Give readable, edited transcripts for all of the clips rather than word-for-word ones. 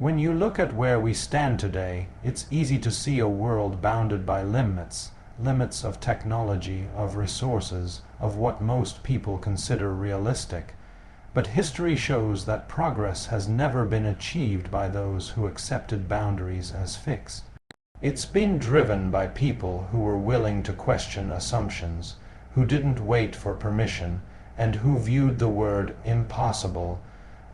When you look at where we stand today, it's easy to see a world bounded by limits of technology, of resources, of what most people consider realistic. But history shows that progress has never been achieved by those who accepted boundaries as fixed. It's been driven by people who were willing to question assumptions, who didn't wait for permission, and who viewed the word impossible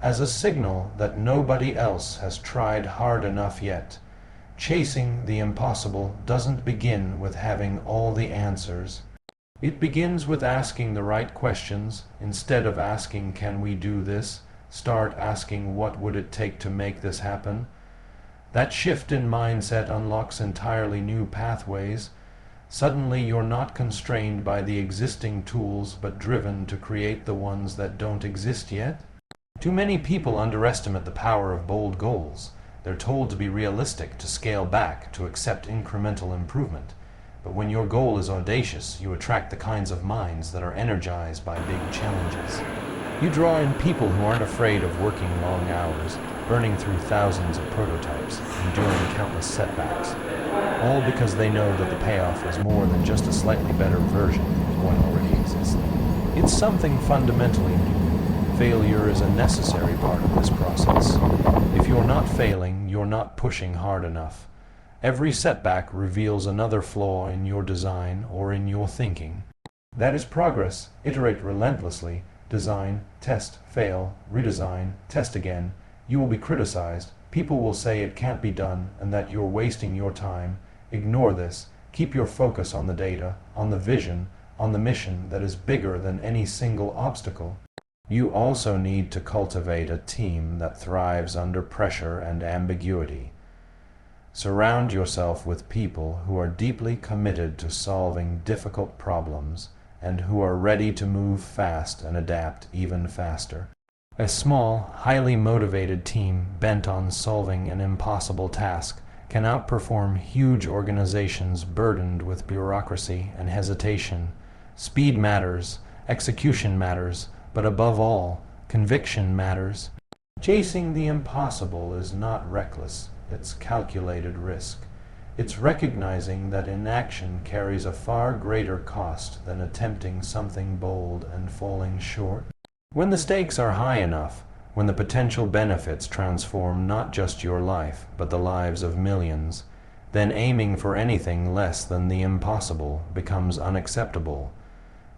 as a signal that nobody else has tried hard enough yet. Chasing the impossible doesn't begin with having all the answers. It begins with asking the right questions. Instead of asking, "Can we do this?" start asking, "What would it take to make this happen?" That shift in mindset unlocks entirely new pathways. Suddenly you're not constrained by the existing tools, but driven to create the ones that don't exist yet. Too many people underestimate the power of bold goals. They're told to be realistic, to scale back, to accept incremental improvement. But when your goal is audacious, you attract the kinds of minds that are energized by big challenges. You draw in people who aren't afraid of working long hours, burning through thousands of prototypes, enduring countless setbacks, all because they know that the payoff is more than just a slightly better version of what already exists. It's something fundamentally new. Failure is a necessary part of this process. If you're not failing, you're not pushing hard enough. Every setback reveals another flaw in your design or in your thinking. That is progress. Iterate relentlessly. Design, test, fail, redesign, test again. You will be criticized. People will say it can't be done and that you're wasting your time. Ignore this. Keep your focus on the data, on the vision, on the mission that is bigger than any single obstacle. You also need to cultivate a team that thrives under pressure and ambiguity. Surround yourself with people who are deeply committed to solving difficult problems and who are ready to move fast and adapt even faster. A small, highly motivated team bent on solving an impossible task can outperform huge organizations burdened with bureaucracy and hesitation. Speed matters, execution matters, but above all, conviction matters. Chasing the impossible is not reckless, it's calculated risk. It's recognizing that inaction carries a far greater cost than attempting something bold and falling short. When the stakes are high enough, when the potential benefits transform not just your life, but the lives of millions, then aiming for anything less than the impossible becomes unacceptable.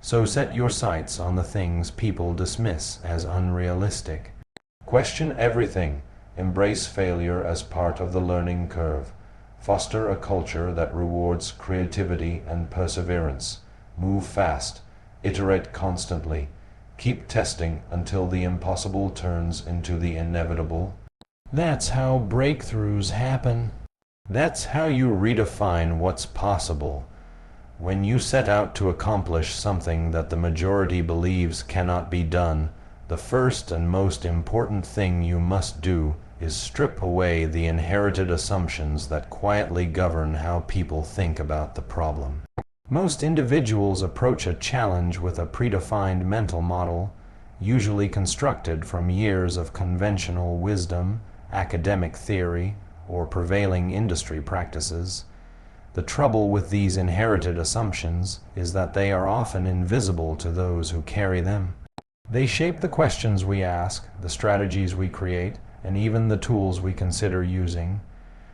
So set your sights on the things people dismiss as unrealistic. Question everything. Embrace failure as part of the learning curve. Foster a culture that rewards creativity and perseverance. Move fast. Iterate constantly. Keep testing until the impossible turns into the inevitable. That's how breakthroughs happen. That's how you redefine what's possible. When you set out to accomplish something that the majority believes cannot be done, the first and most important thing you must do is strip away the inherited assumptions that quietly govern how people think about the problem. Most individuals approach a challenge with a predefined mental model, usually constructed from years of conventional wisdom, academic theory, or prevailing industry practices. The trouble with these inherited assumptions is that they are often invisible to those who carry them. They shape the questions we ask, the strategies we create, and even the tools we consider using.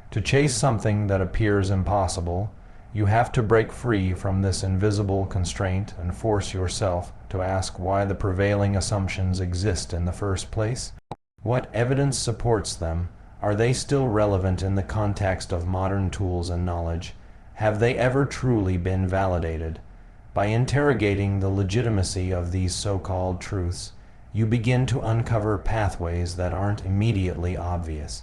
To chase something that appears impossible, you have to break free from this invisible constraint and force yourself to ask why the prevailing assumptions exist in the first place. What evidence supports them? Are they still relevant in the context of modern tools and knowledge? Have they ever truly been validated? By interrogating the legitimacy of these so-called truths, you begin to uncover pathways that aren't immediately obvious.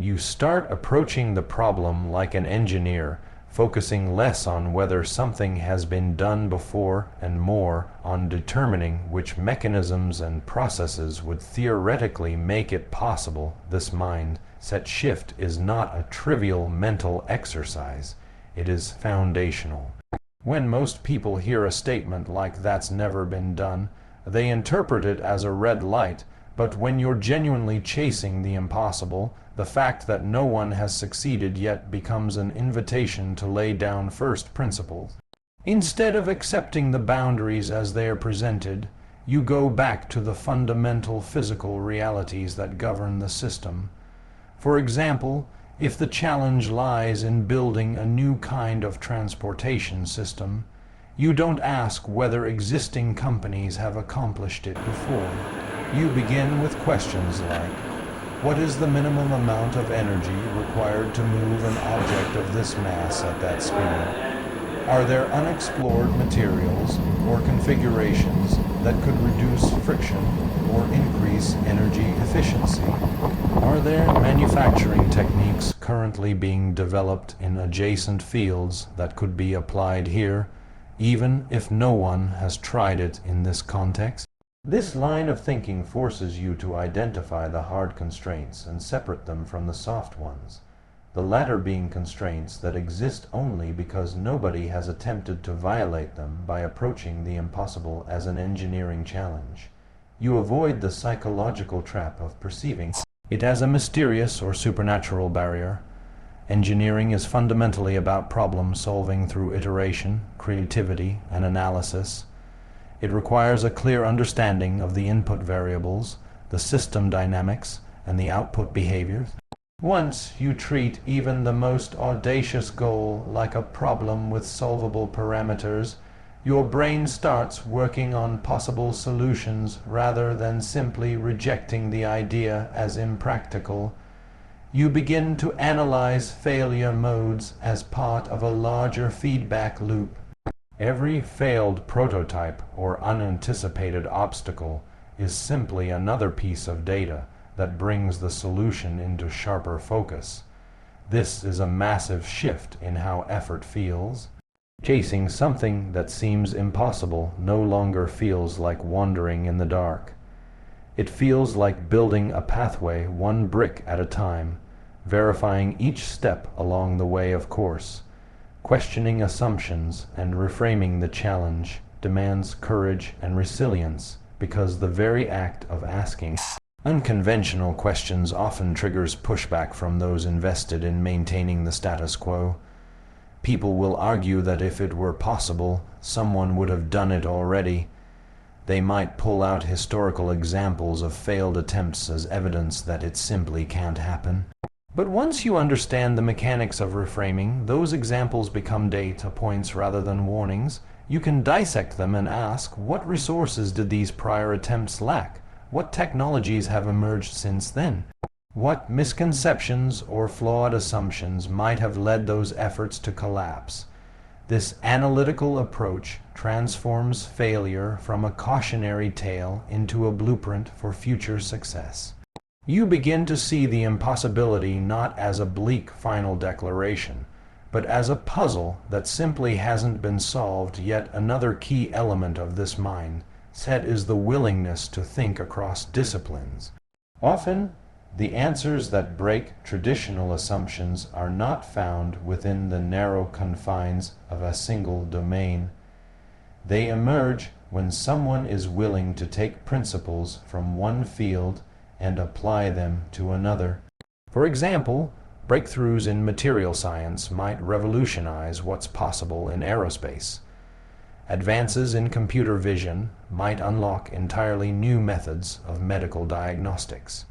You start approaching the problem like an engineer, focusing less on whether something has been done before and more on determining which mechanisms and processes would theoretically make it possible. This mindset shift is not a trivial mental exercise. It is foundational. When most people hear a statement like "that's never been done," they interpret it as a red light, But when you're genuinely chasing the impossible, the fact that no one has succeeded yet becomes an invitation to lay down first principles. Instead of accepting the boundaries as they are presented, you go back to the fundamental physical realities that govern the system. For example, if the challenge lies in building a new kind of transportation system, you don't ask whether existing companies have accomplished it before. You begin with questions like, what is the minimum amount of energy required to move an object of this mass at that speed? Are there unexplored materials or configurations that could reduce friction or increase energy efficiency? Are there manufacturing techniques currently being developed in adjacent fields that could be applied here, even if no one has tried it in this context? This line of thinking forces you to identify the hard constraints and separate them from the soft ones, the latter being constraints that exist only because nobody has attempted to violate them by approaching the impossible as an engineering challenge. You avoid the psychological trap of perceiving it as a mysterious or supernatural barrier. Engineering is fundamentally about problem solving through iteration, creativity, and analysis. It requires a clear understanding of the input variables, the system dynamics, and the output behaviors. Once you treat even the most audacious goal like a problem with solvable parameters, your brain starts working on possible solutions rather than simply rejecting the idea as impractical. You begin to analyze failure modes as part of a larger feedback loop. Every failed prototype or unanticipated obstacle is simply another piece of data that brings the solution into sharper focus. This is a massive shift in how effort feels. Chasing something that seems impossible no longer feels like wandering in the dark. It feels like building a pathway one brick at a time, verifying each step along the way of course. Questioning assumptions and reframing the challenge demands courage and resilience because the very act of asking unconventional questions often triggers pushback from those invested in maintaining the status quo. People will argue that if it were possible, someone would have done it already. They might pull out historical examples of failed attempts as evidence that it simply can't happen. But once you understand the mechanics of reframing, those examples become data points rather than warnings. You can dissect them and ask, what resources did these prior attempts lack? What technologies have emerged since then? What misconceptions or flawed assumptions might have led those efforts to collapse? This analytical approach transforms failure from a cautionary tale into a blueprint for future success. You begin to see the impossibility not as a bleak final declaration, but as a puzzle that simply hasn't been solved. Yet another key element of this mindset is the willingness to think across disciplines. Often, the answers that break traditional assumptions are not found within the narrow confines of a single domain. They emerge when someone is willing to take principles from one field and apply them to another. For example, breakthroughs in material science might revolutionize what's possible in aerospace. Advances in computer vision might unlock entirely new methods of medical diagnostics.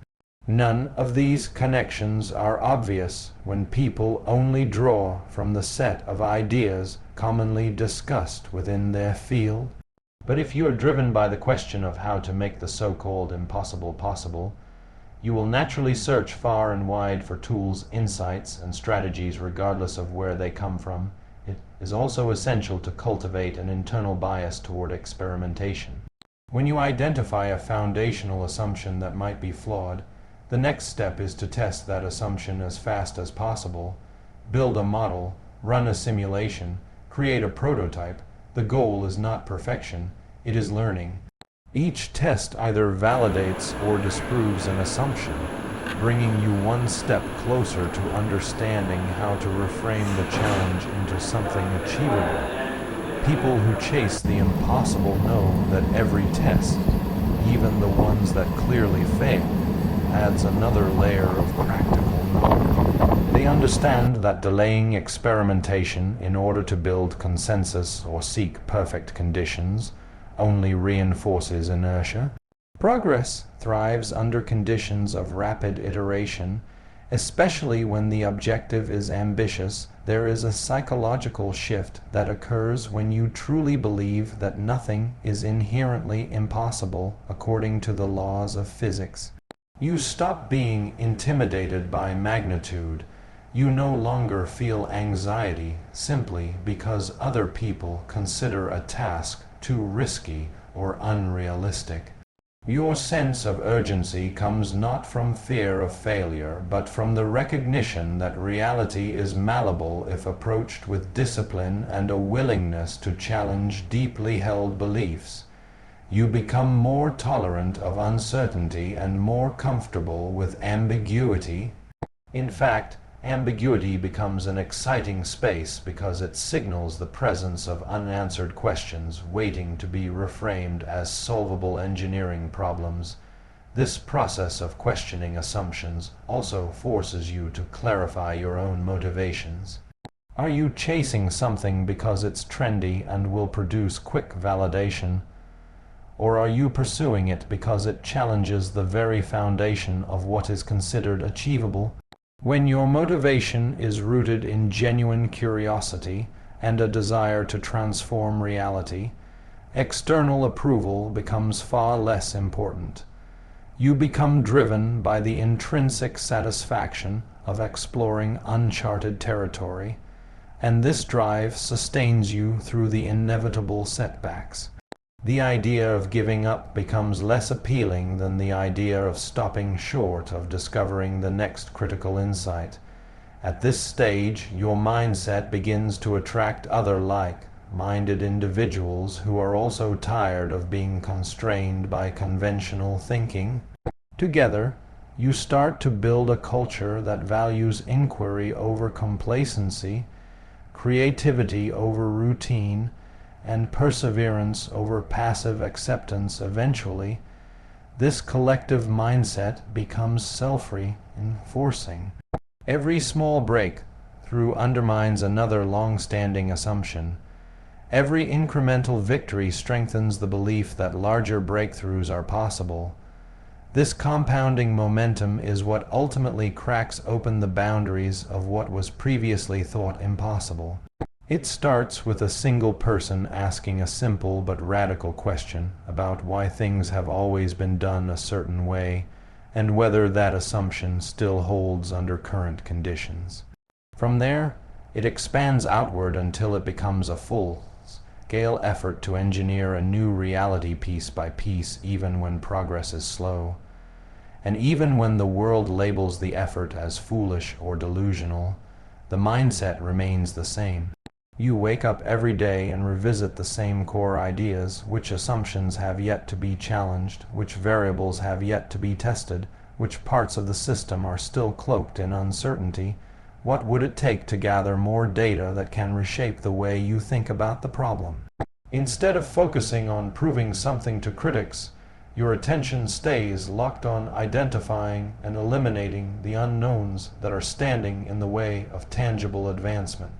None of these connections are obvious when people only draw from the set of ideas commonly discussed within their field. But if you are driven by the question of how to make the so-called impossible possible, you will naturally search far and wide for tools, insights, and strategies regardless of where they come from. It is also essential to cultivate an internal bias toward experimentation. When you identify a foundational assumption that might be flawed, the next step is to test that assumption as fast as possible. Build a model, run a simulation, create a prototype. The goal is not perfection, it is learning. Each test either validates or disproves an assumption, bringing you one step closer to understanding how to reframe the challenge into something achievable. People who chase the impossible know that every test, even the ones that clearly fail, adds another layer of practical knowledge. They understand that delaying experimentation in order to build consensus or seek perfect conditions only reinforces inertia. Progress thrives under conditions of rapid iteration, especially when the objective is ambitious. There is a psychological shift that occurs when you truly believe that nothing is inherently impossible according to the laws of physics. You stop being intimidated by magnitude. You no longer feel anxiety simply because other people consider a task too risky or unrealistic. Your sense of urgency comes not from fear of failure, but from the recognition that reality is malleable if approached with discipline and a willingness to challenge deeply held beliefs. You become more tolerant of uncertainty and more comfortable with ambiguity. In fact, ambiguity becomes an exciting space because it signals the presence of unanswered questions waiting to be reframed as solvable engineering problems. This process of questioning assumptions also forces you to clarify your own motivations. Are you chasing something because it's trendy and will produce quick validation? Or are you pursuing it because it challenges the very foundation of what is considered achievable? When your motivation is rooted in genuine curiosity and a desire to transform reality, external approval becomes far less important. You become driven by the intrinsic satisfaction of exploring uncharted territory, and this drive sustains you through the inevitable setbacks. The idea of giving up becomes less appealing than the idea of stopping short of discovering the next critical insight. At this stage, your mindset begins to attract other like-minded individuals who are also tired of being constrained by conventional thinking. Together, you start to build a culture that values inquiry over complacency, creativity over routine, and perseverance over passive acceptance. Eventually, this collective mindset becomes self-reinforcing. Every small breakthrough undermines another long-standing assumption. Every incremental victory strengthens the belief that larger breakthroughs are possible. This compounding momentum is what ultimately cracks open the boundaries of what was previously thought impossible. It starts with a single person asking a simple but radical question about why things have always been done a certain way and whether that assumption still holds under current conditions. From there, it expands outward until it becomes a full-scale effort to engineer a new reality piece by piece, even when progress is slow. And even when the world labels the effort as foolish or delusional, the mindset remains the same. You wake up every day and revisit the same core ideas: which assumptions have yet to be challenged, which variables have yet to be tested, which parts of the system are still cloaked in uncertainty. What would it take to gather more data that can reshape the way you think about the problem? Instead of focusing on proving something to critics, your attention stays locked on identifying and eliminating the unknowns that are standing in the way of tangible advancement.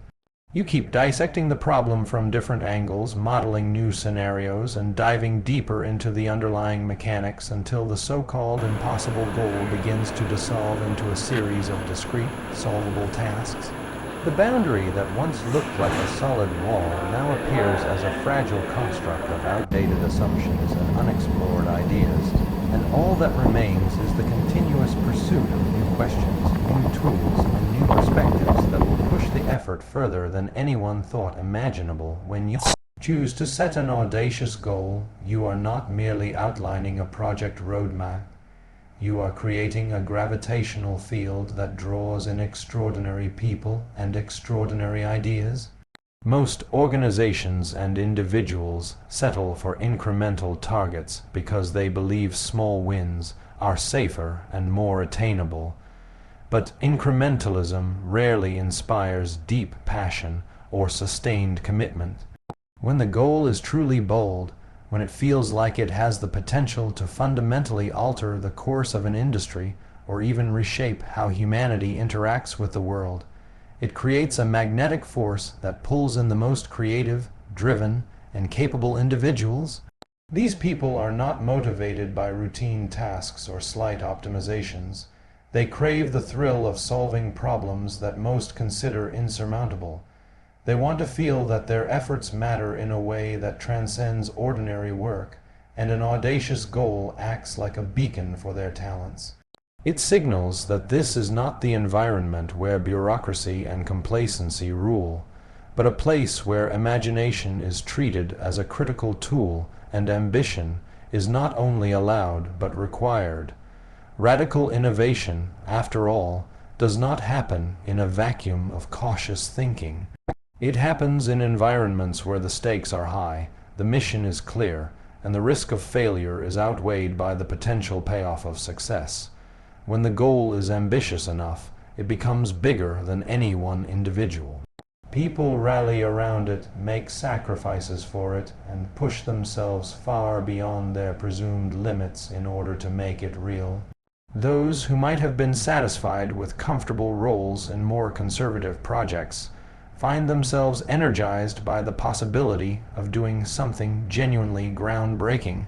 You keep dissecting the problem from different angles, modeling new scenarios, and diving deeper into the underlying mechanics until the so-called impossible goal begins to dissolve into a series of discrete, solvable tasks. The boundary that once looked like a solid wall now appears as a fragile construct of outdated assumptions and unexplored ideas, and all that remains is the continuous pursuit of new questions, new tools, and new perspectives that will push the effort further than anyone thought imaginable. When you choose to set an audacious goal, you are not merely outlining a project roadmap. You are creating a gravitational field that draws in extraordinary people and extraordinary ideas. Most organizations and individuals settle for incremental targets because they believe small wins are safer and more attainable. But incrementalism rarely inspires deep passion or sustained commitment. When the goal is truly bold, when it feels like it has the potential to fundamentally alter the course of an industry or even reshape how humanity interacts with the world. It creates a magnetic force that pulls in the most creative, driven, and capable individuals. These people are not motivated by routine tasks or slight optimizations. They crave the thrill of solving problems that most consider insurmountable. They want to feel that their efforts matter in a way that transcends ordinary work, and an audacious goal acts like a beacon for their talents. It signals that this is not the environment where bureaucracy and complacency rule, but a place where imagination is treated as a critical tool and ambition is not only allowed but required. Radical innovation, after all, does not happen in a vacuum of cautious thinking. It happens in environments where the stakes are high, the mission is clear, and the risk of failure is outweighed by the potential payoff of success. When the goal is ambitious enough, it becomes bigger than any one individual. People rally around it, make sacrifices for it, and push themselves far beyond their presumed limits in order to make it real. Those who might have been satisfied with comfortable roles in more conservative projects find themselves energized by the possibility of doing something genuinely groundbreaking.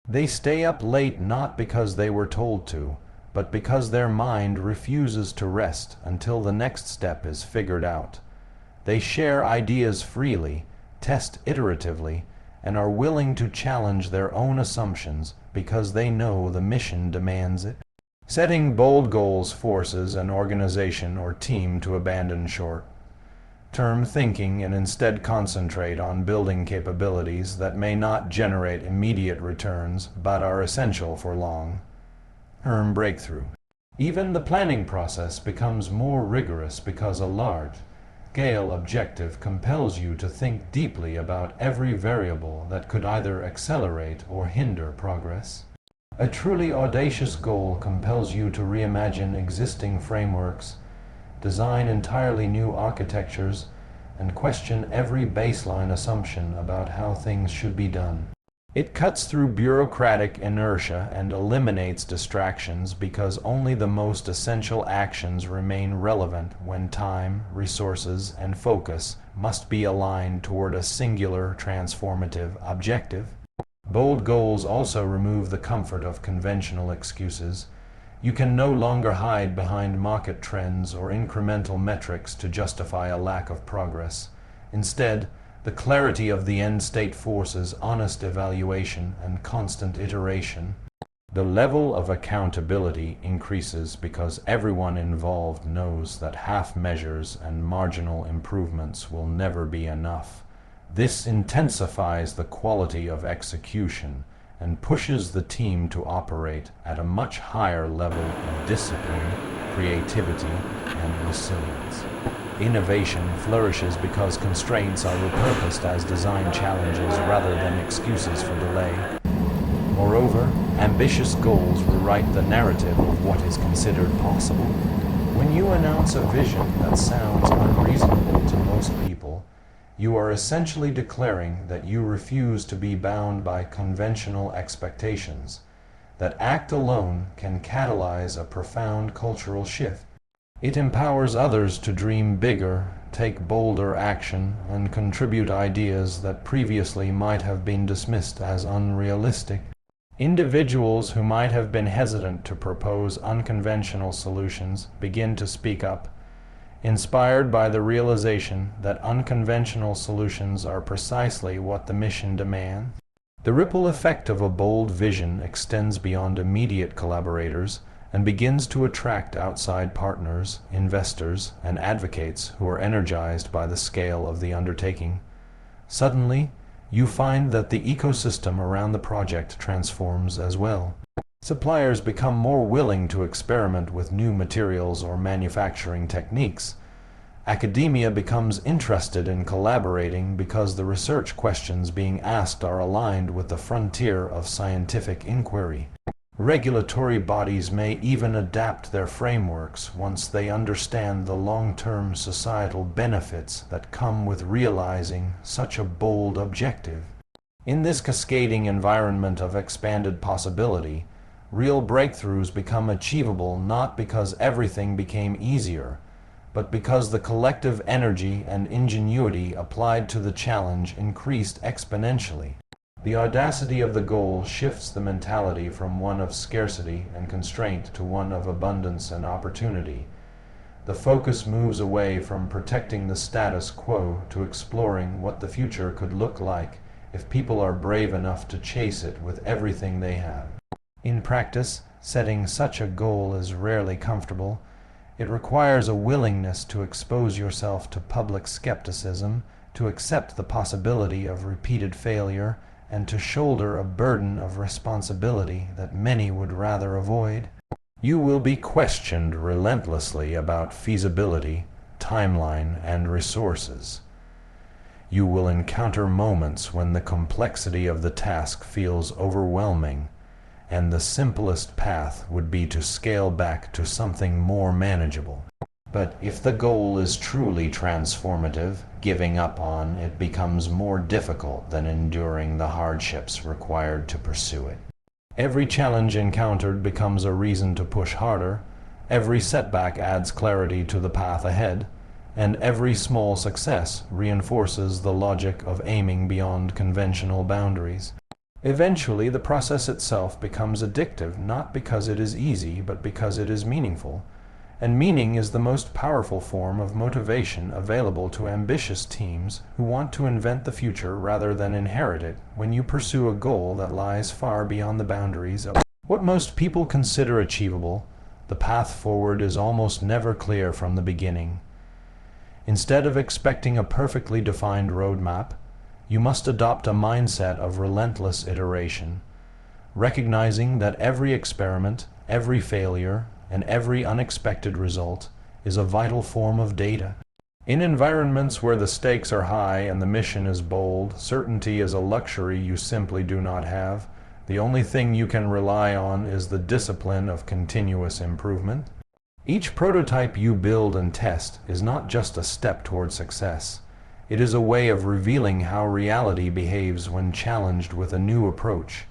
They stay up late not because they were told to, but because their mind refuses to rest until the next step is figured out. They share ideas freely, test iteratively, and are willing to challenge their own assumptions because they know the mission demands it. Setting bold goals forces an organization or team to abandon short-term thinking and instead concentrate on building capabilities that may not generate immediate returns but are essential for long-term breakthrough. Even the planning process becomes more rigorous because a large-scale objective compels you to think deeply about every variable that could either accelerate or hinder progress. A truly audacious goal compels you to reimagine existing frameworks, design entirely new architectures, and question every baseline assumption about how things should be done. It cuts through bureaucratic inertia and eliminates distractions because only the most essential actions remain relevant when time, resources, and focus must be aligned toward a singular transformative objective. Bold goals also remove the comfort of conventional excuses. You can no longer hide behind market trends or incremental metrics to justify a lack of progress. Instead, the clarity of the end state forces honest evaluation and constant iteration. The level of accountability increases because everyone involved knows that half measures and marginal improvements will never be enough. This intensifies the quality of execution and pushes the team to operate at a much higher level of discipline, creativity, and resilience. Innovation flourishes because constraints are repurposed as design challenges rather than excuses for delay. Moreover, ambitious goals rewrite the narrative of what is considered possible. When you announce a vision that sounds unreasonable to most people, you are essentially declaring that you refuse to be bound by conventional expectations. That act alone can catalyze a profound cultural shift. It empowers others to dream bigger, take bolder action, and contribute ideas that previously might have been dismissed as unrealistic. Individuals who might have been hesitant to propose unconventional solutions begin to speak up, inspired by the realization that unconventional solutions are precisely what the mission demands. The ripple effect of a bold vision extends beyond immediate collaborators and begins to attract outside partners, investors, and advocates who are energized by the scale of the undertaking. Suddenly, you find that the ecosystem around the project transforms as well. Suppliers become more willing to experiment with new materials or manufacturing techniques. Academia becomes interested in collaborating because the research questions being asked are aligned with the frontier of scientific inquiry. Regulatory bodies may even adapt their frameworks once they understand the long-term societal benefits that come with realizing such a bold objective. In this cascading environment of expanded possibility, real breakthroughs become achievable not because everything became easier, but because the collective energy and ingenuity applied to the challenge increased exponentially. The audacity of the goal shifts the mentality from one of scarcity and constraint to one of abundance and opportunity. The focus moves away from protecting the status quo to exploring what the future could look like if people are brave enough to chase it with everything they have. In practice, setting such a goal is rarely comfortable. It requires a willingness to expose yourself to public skepticism, to accept the possibility of repeated failure, and to shoulder a burden of responsibility that many would rather avoid. You will be questioned relentlessly about feasibility, timeline, and resources. You will encounter moments when the complexity of the task feels overwhelming, and the simplest path would be to scale back to something more manageable. But if the goal is truly transformative, giving up on it becomes more difficult than enduring the hardships required to pursue it. Every challenge encountered becomes a reason to push harder, every setback adds clarity to the path ahead, and every small success reinforces the logic of aiming beyond conventional boundaries. Eventually, the process itself becomes addictive, not because it is easy, but because it is meaningful. And meaning is the most powerful form of motivation available to ambitious teams who want to invent the future rather than inherit it when you pursue a goal that lies far beyond the boundaries of what most people consider achievable. The path forward is almost never clear from the beginning. Instead of expecting a perfectly defined roadmap, you must adopt a mindset of relentless iteration, recognizing that every experiment, every failure, and every unexpected result is a vital form of data. In environments where the stakes are high and the mission is bold, certainty is a luxury you simply do not have. The only thing you can rely on is the discipline of continuous improvement. Each prototype you build and test is not just a step toward success. It is a way of revealing how reality behaves when challenged with a new approach.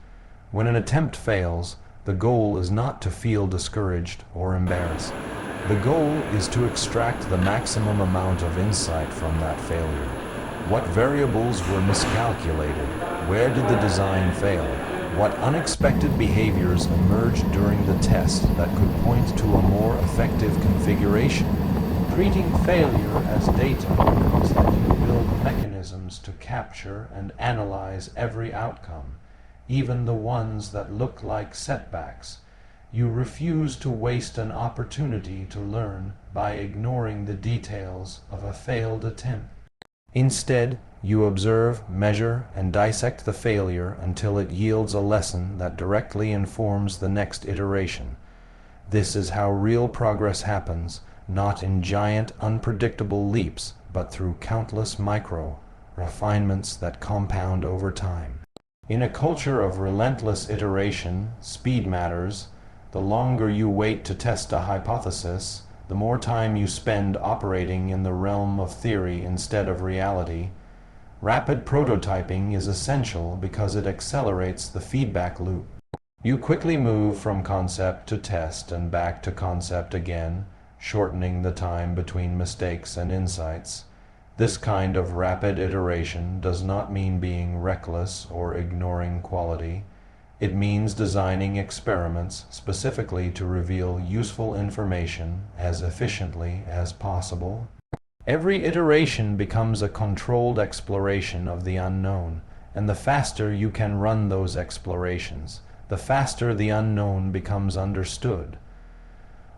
When an attempt fails, the goal is not to feel discouraged or embarrassed. The goal is to extract the maximum amount of insight from that failure. What variables were miscalculated? Where did the design fail? What unexpected behaviors emerged during the test that could point to a more effective configuration? Treating failure as data means that you build mechanisms to capture and analyze every outcome, even the ones that look like setbacks. You refuse to waste an opportunity to learn by ignoring the details of a failed attempt. Instead, you observe, measure, and dissect the failure until it yields a lesson that directly informs the next iteration. This is how real progress happens, not in giant, unpredictable leaps, but through countless micro refinements that compound over time. In a culture of relentless iteration, speed matters. The longer you wait to test a hypothesis, the more time you spend operating in the realm of theory instead of reality. Rapid prototyping is essential because it accelerates the feedback loop. You quickly move from concept to test and back to concept again, shortening the time between mistakes and insights. This kind of rapid iteration does not mean being reckless or ignoring quality. It means designing experiments specifically to reveal useful information as efficiently as possible. Every iteration becomes a controlled exploration of the unknown, and the faster you can run those explorations, the faster the unknown becomes understood.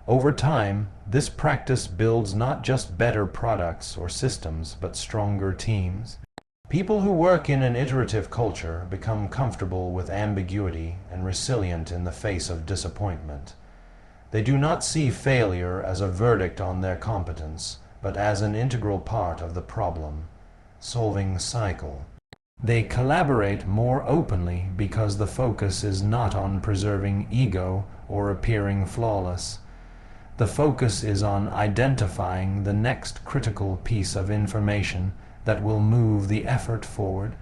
Over time, this practice builds not just better products or systems, but stronger teams. People who work in an iterative culture become comfortable with ambiguity and resilient in the face of disappointment. They do not see failure as a verdict on their competence, but as an integral part of the problem-solving cycle. They collaborate more openly because the focus is not on preserving ego or appearing flawless. The focus is on identifying the next critical piece of information that will move the effort forward.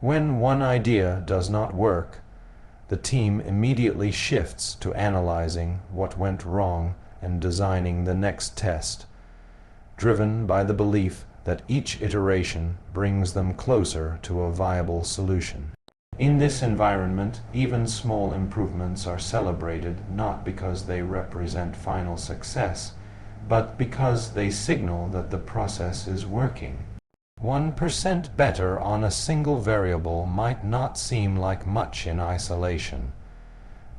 When one idea does not work, the team immediately shifts to analyzing what went wrong and designing the next test, driven by the belief that each iteration brings them closer to a viable solution. In this environment, even small improvements are celebrated not because they represent final success, but because they signal that the process is working. 1% better on a single variable might not seem like much in isolation,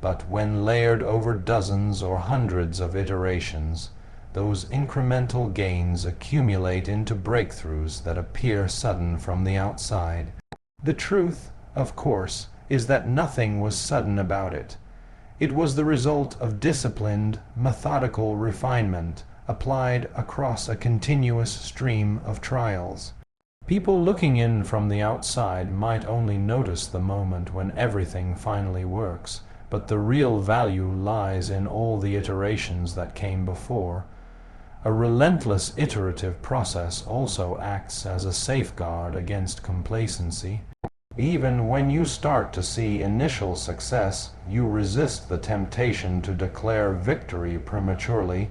but when layered over dozens or hundreds of iterations, those incremental gains accumulate into breakthroughs that appear sudden from the outside. The truth, of course, is that nothing was sudden about it. It was the result of disciplined, methodical refinement applied across a continuous stream of trials. People looking in from the outside might only notice the moment when everything finally works, but the real value lies in all the iterations that came before. A relentless iterative process also acts as a safeguard against complacency. Even when you start to see initial success, you resist the temptation to declare victory prematurely.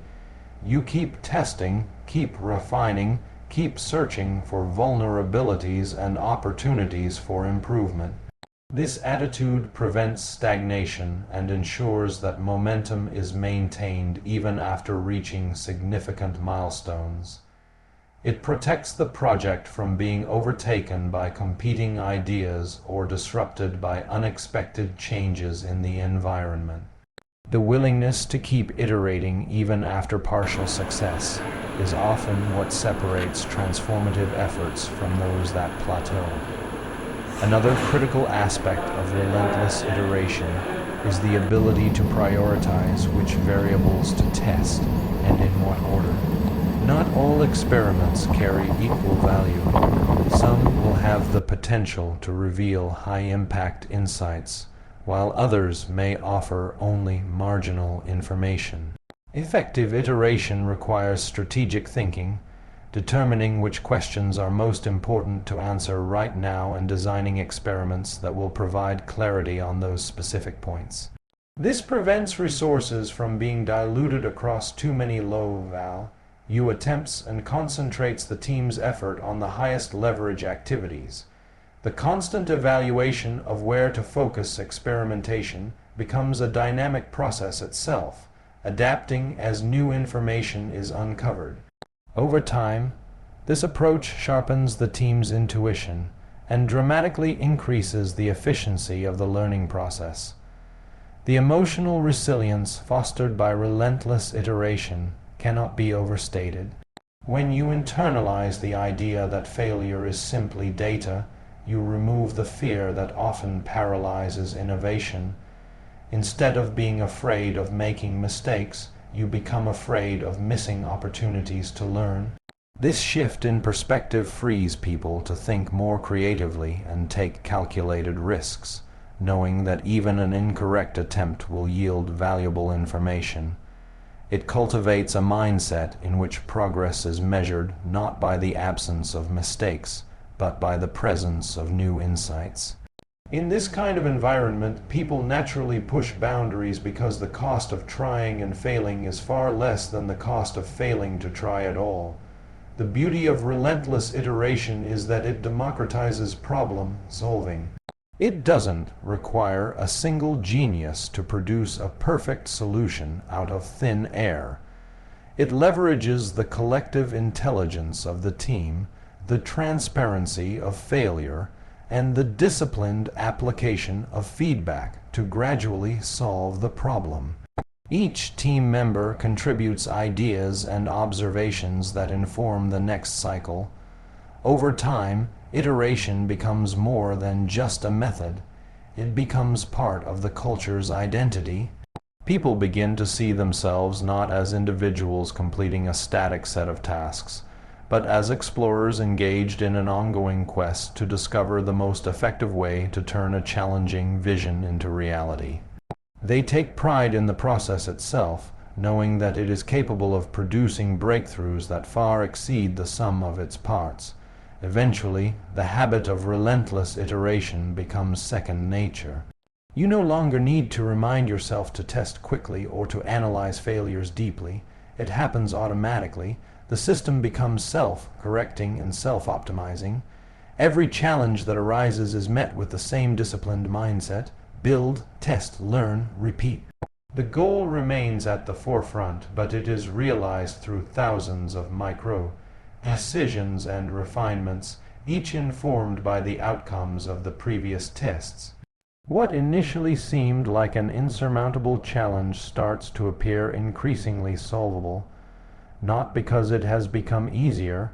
You keep testing, keep refining, keep searching for vulnerabilities and opportunities for improvement. This attitude prevents stagnation and ensures that momentum is maintained even after reaching significant milestones. It protects the project from being overtaken by competing ideas or disrupted by unexpected changes in the environment. The willingness to keep iterating even after partial success is often what separates transformative efforts from those that plateau. Another critical aspect of relentless iteration is the ability to prioritize which variables to test and in what order. Not all experiments carry equal value. Some will have the potential to reveal high-impact insights, while others may offer only marginal information. Effective iteration requires strategic thinking, determining which questions are most important to answer right now and designing experiments that will provide clarity on those specific points. This prevents resources from being diluted across too many low-value attempts and concentrates the team's effort on the highest leverage activities. The constant evaluation of where to focus experimentation becomes a dynamic process itself, adapting as new information is uncovered. Over time, this approach sharpens the team's intuition and dramatically increases the efficiency of the learning process. The emotional resilience fostered by relentless iteration cannot be overstated. When you internalize the idea that failure is simply data, you remove the fear that often paralyzes innovation. Instead of being afraid of making mistakes, you become afraid of missing opportunities to learn. This shift in perspective frees people to think more creatively and take calculated risks, knowing that even an incorrect attempt will yield valuable information. It cultivates a mindset in which progress is measured not by the absence of mistakes, but by the presence of new insights. In this kind of environment, people naturally push boundaries because the cost of trying and failing is far less than the cost of failing to try at all. The beauty of relentless iteration is that it democratizes problem solving. It doesn't require a single genius to produce a perfect solution out of thin air. It leverages the collective intelligence of the team, the transparency of failure, and the disciplined application of feedback to gradually solve the problem. Each team member contributes ideas and observations that inform the next cycle. Over time, iteration becomes more than just a method. It becomes part of the culture's identity. People begin to see themselves not as individuals completing a static set of tasks, but as explorers engaged in an ongoing quest to discover the most effective way to turn a challenging vision into reality. They take pride in the process itself, knowing that it is capable of producing breakthroughs that far exceed the sum of its parts. Eventually, the habit of relentless iteration becomes second nature. You no longer need to remind yourself to test quickly or to analyze failures deeply. It happens automatically. The system becomes self-correcting and self-optimizing. Every challenge that arises is met with the same disciplined mindset. Build, test, learn, repeat. The goal remains at the forefront, but it is realized through thousands of micro decisions and refinements, each informed by the outcomes of the previous tests. What initially seemed like an insurmountable challenge starts to appear increasingly solvable, not because it has become easier,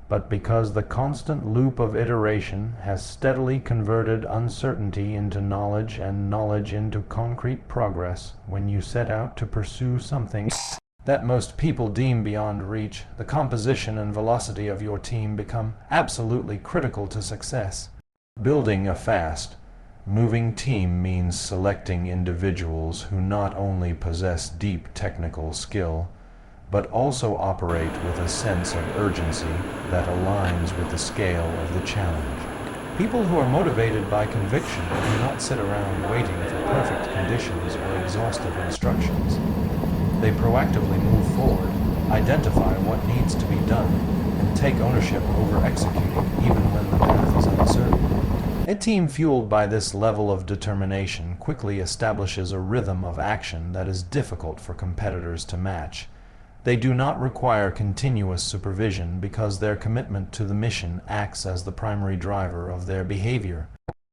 but because the constant loop of iteration has steadily converted uncertainty into knowledge and knowledge into concrete progress. When you set out to pursue something that most people deem beyond reach, the composition and velocity of your team become absolutely critical to success. Building a fast, moving team means selecting individuals who not only possess deep technical skill, but also operate with a sense of urgency that aligns with the scale of the challenge. People who are motivated by conviction do not sit around waiting for perfect conditions or exhaustive instructions. They proactively move forward, identify what needs to be done, and take ownership over executing even when the path is uncertain. A team fueled by this level of determination quickly establishes a rhythm of action that is difficult for competitors to match. They do not require continuous supervision because their commitment to the mission acts as the primary driver of their behavior.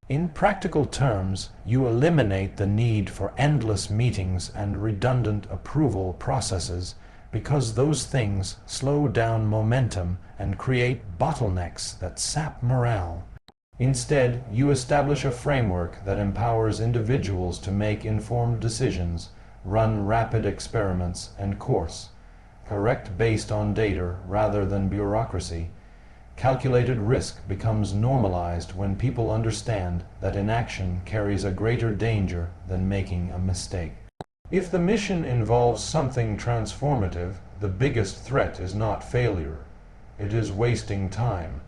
In practical terms, you eliminate the need for endless meetings and redundant approval processes because those things slow down momentum and create bottlenecks that sap morale. Instead, you establish a framework that empowers individuals to make informed decisions, run rapid experiments, and correct based on data rather than bureaucracy. Calculated risk becomes normalized when people understand that inaction carries a greater danger than making a mistake. If the mission involves something transformative, the biggest threat is not failure. It is wasting time.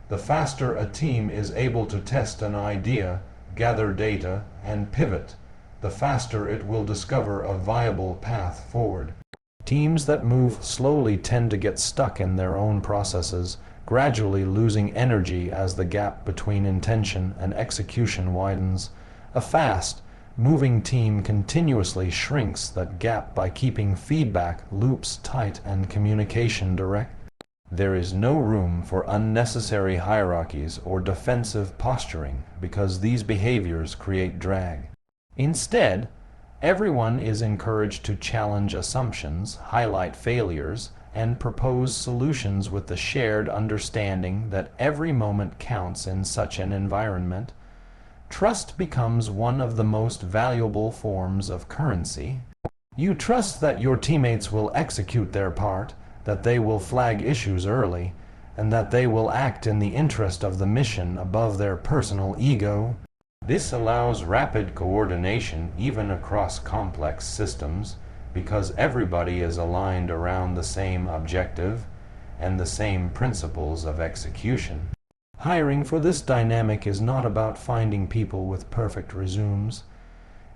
The faster a team is able to test an idea, gather data, and pivot, the faster it will discover a viable path forward. Teams that move slowly tend to get stuck in their own processes, gradually losing energy as the gap between intention and execution widens. A fast, moving team continuously shrinks that gap by keeping feedback loops tight and communication direct. There is no room for unnecessary hierarchies or defensive posturing because these behaviors create drag. Instead, everyone is encouraged to challenge assumptions, highlight failures, and propose solutions with the shared understanding that every moment counts in such an environment. Trust becomes one of the most valuable forms of currency. You trust that your teammates will execute their part, that they will flag issues early, and that they will act in the interest of the mission above their personal ego. This allows rapid coordination even across complex systems, because everybody is aligned around the same objective and the same principles of execution. Hiring for this dynamic is not about finding people with perfect resumes.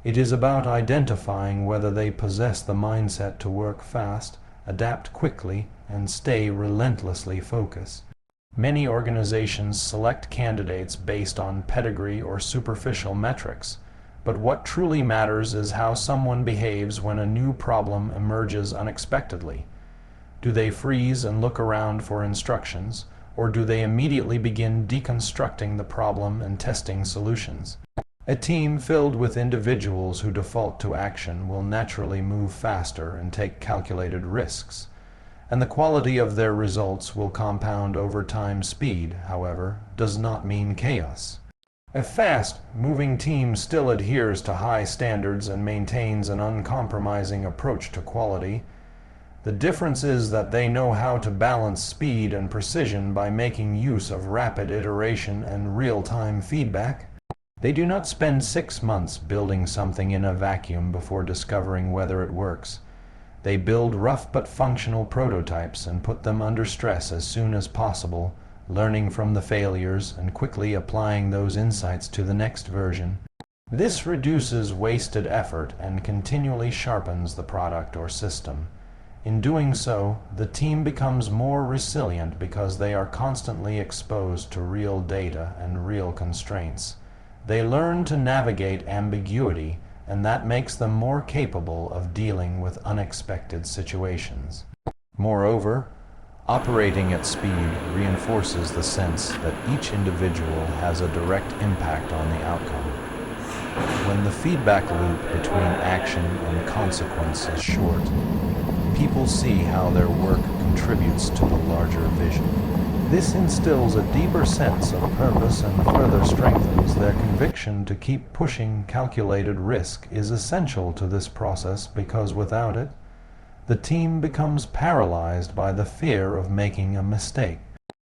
It is about identifying whether they possess the mindset to work fast, adapt quickly, and stay relentlessly focused. Many organizations select candidates based on pedigree or superficial metrics, but what truly matters is how someone behaves when a new problem emerges unexpectedly. Do they freeze and look around for instructions, or do they immediately begin deconstructing the problem and testing solutions? A team filled with individuals who default to action will naturally move faster and take calculated risks, and the quality of their results will compound over time. Speed, however, does not mean chaos. A fast-moving team still adheres to high standards and maintains an uncompromising approach to quality. The difference is that they know how to balance speed and precision by making use of rapid iteration and real-time feedback. They do not spend 6 months building something in a vacuum before discovering whether it works. They build rough but functional prototypes and put them under stress as soon as possible, learning from the failures and quickly applying those insights to the next version. This reduces wasted effort and continually sharpens the product or system. In doing so, the team becomes more resilient because they are constantly exposed to real data and real constraints. They learn to navigate ambiguity, and that makes them more capable of dealing with unexpected situations. Moreover, operating at speed reinforces the sense that each individual has a direct impact on the outcome. When the feedback loop between action and consequence is short, people see how their work contributes to the larger vision. This instills a deeper sense of purpose and further strengthens their conviction to keep pushing. Calculated risk is essential to this process because without it, the team becomes paralyzed by the fear of making a mistake.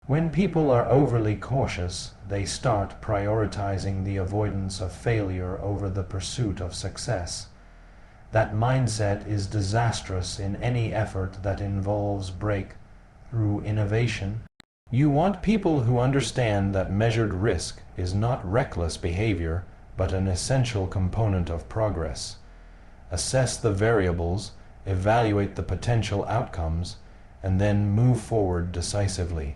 When people are overly cautious, they start prioritizing the avoidance of failure over the pursuit of success. That mindset is disastrous in any effort that involves breakthrough innovation. You want people who understand that measured risk is not reckless behavior, but an essential component of progress. Assess the variables, evaluate the potential outcomes, and then move forward decisively.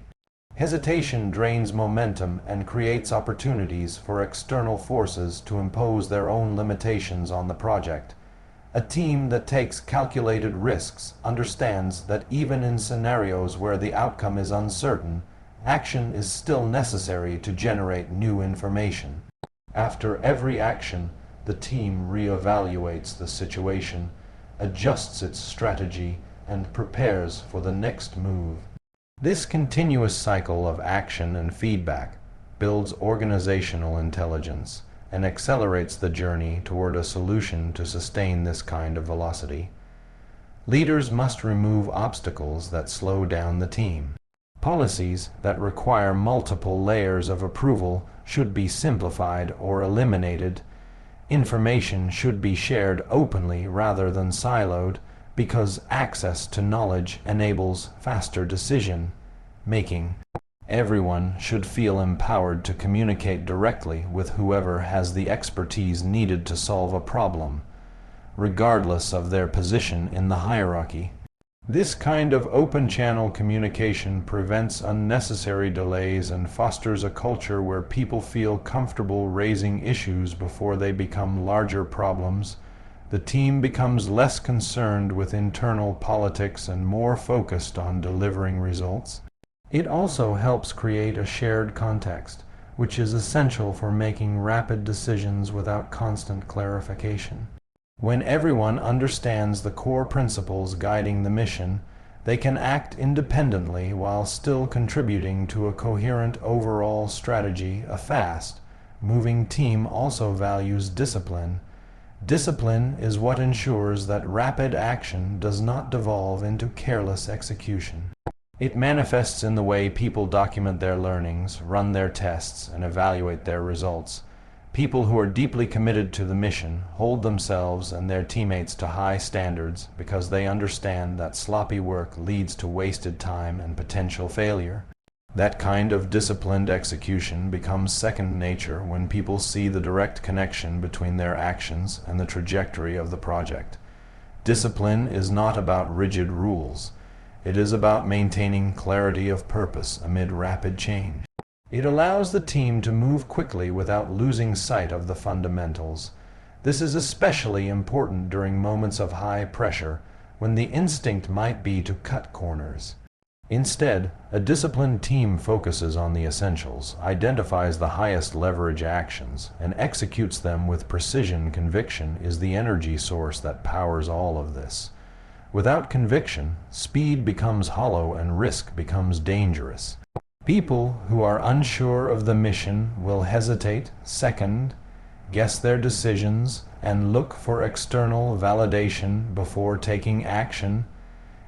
Hesitation drains momentum and creates opportunities for external forces to impose their own limitations on the project. A team that takes calculated risks understands that even in scenarios where the outcome is uncertain, action is still necessary to generate new information. After every action, the team reevaluates the situation, adjusts its strategy, and prepares for the next move. This continuous cycle of action and feedback builds organizational intelligence and accelerates the journey toward a solution to sustain this kind of velocity. Leaders must remove obstacles that slow down the team. Policies that require multiple layers of approval should be simplified or eliminated. Information should be shared openly rather than siloed, because access to knowledge enables faster decision making. Everyone should feel empowered to communicate directly with whoever has the expertise needed to solve a problem, regardless of their position in the hierarchy. This kind of open-channel communication prevents unnecessary delays and fosters a culture where people feel comfortable raising issues before they become larger problems. The team becomes less concerned with internal politics and more focused on delivering results. It also helps create a shared context, which is essential for making rapid decisions without constant clarification. When everyone understands the core principles guiding the mission, they can act independently while still contributing to a coherent overall strategy. A fast, moving team also values discipline. Discipline is what ensures that rapid action does not devolve into careless execution. It manifests in the way people document their learnings, run their tests, and evaluate their results. People who are deeply committed to the mission hold themselves and their teammates to high standards because they understand that sloppy work leads to wasted time and potential failure. That kind of disciplined execution becomes second nature when people see the direct connection between their actions and the trajectory of the project. Discipline is not about rigid rules. It is about maintaining clarity of purpose amid rapid change. It allows the team to move quickly without losing sight of the fundamentals. This is especially important during moments of high pressure, when the instinct might be to cut corners. Instead, a disciplined team focuses on the essentials, identifies the highest leverage actions, and executes them with precision. Conviction is the energy source that powers all of this. Without conviction, speed becomes hollow and risk becomes dangerous. People who are unsure of the mission will hesitate, second, guess their decisions, and look for external validation before taking action.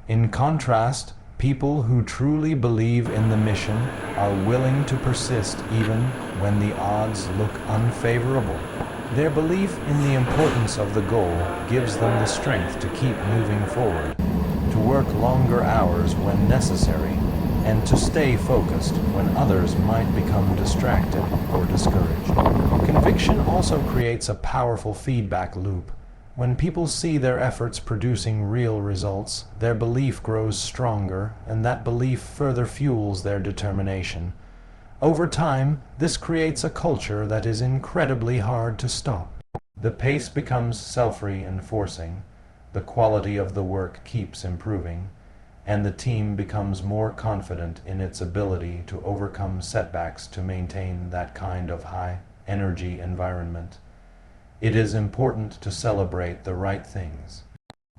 In contrast, people who truly believe in the mission are willing to persist even when the odds look unfavorable. Their belief in the importance of the goal gives them the strength to keep moving forward, to work longer hours when necessary, and to stay focused when others might become distracted or discouraged. Conviction also creates a powerful feedback loop. When people see their efforts producing real results, their belief grows stronger, and that belief further fuels their determination. Over time, this creates a culture that is incredibly hard to stop. The pace becomes self-reinforcing, the quality of the work keeps improving, and the team becomes more confident in its ability to overcome setbacks to maintain that kind of high-energy environment. It is important to celebrate the right things.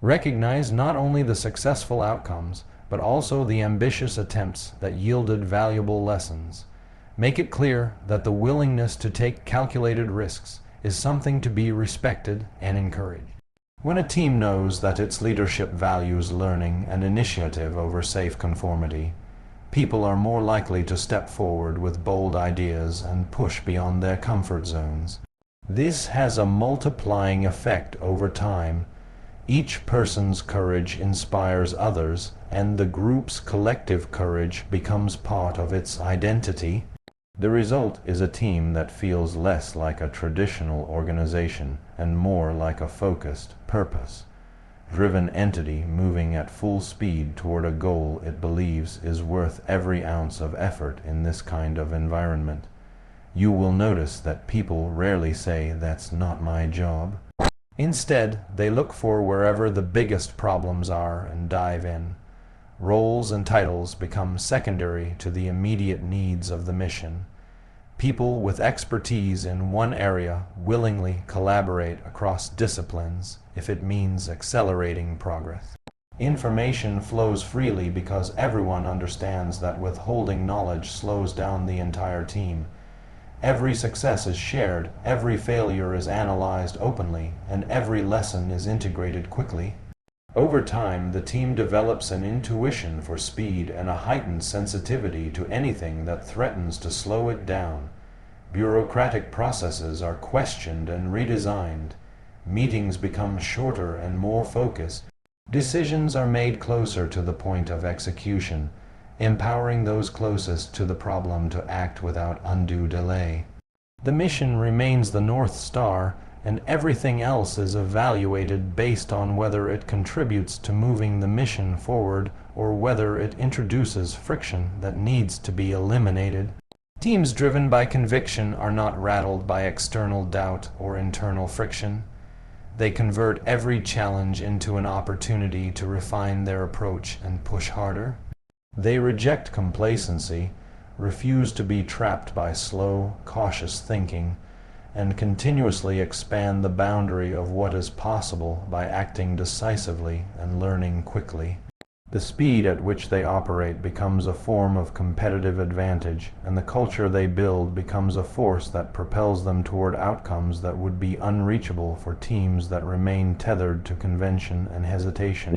Recognize not only the successful outcomes, but also the ambitious attempts that yielded valuable lessons. Make it clear that the willingness to take calculated risks is something to be respected and encouraged. When a team knows that its leadership values learning and initiative over safe conformity, people are more likely to step forward with bold ideas and push beyond their comfort zones. This has a multiplying effect over time. Each person's courage inspires others, and the group's collective courage becomes part of its identity. The result is a team that feels less like a traditional organization and more like a focused, purpose-driven entity moving at full speed toward a goal it believes is worth every ounce of effort in this kind of environment. You will notice that people rarely say, "That's not my job." Instead, they look for wherever the biggest problems are and dive in. Roles and titles become secondary to the immediate needs of the mission. People with expertise in one area willingly collaborate across disciplines if it means accelerating progress. Information flows freely because everyone understands that withholding knowledge slows down the entire team. Every success is shared, every failure is analyzed openly, and every lesson is integrated quickly. Over time, the team develops an intuition for speed and a heightened sensitivity to anything that threatens to slow it down. Bureaucratic processes are questioned and redesigned. Meetings become shorter and more focused. Decisions are made closer to the point of execution, empowering those closest to the problem to act without undue delay. The mission remains the North Star, and everything else is evaluated based on whether it contributes to moving the mission forward or whether it introduces friction that needs to be eliminated. Teams driven by conviction are not rattled by external doubt or internal friction. They convert every challenge into an opportunity to refine their approach and push harder. They reject complacency, refuse to be trapped by slow, cautious thinking, and continuously expand the boundary of what is possible by acting decisively and learning quickly. The speed at which they operate becomes a form of competitive advantage, and the culture they build becomes a force that propels them toward outcomes that would be unreachable for teams that remain tethered to convention and hesitation.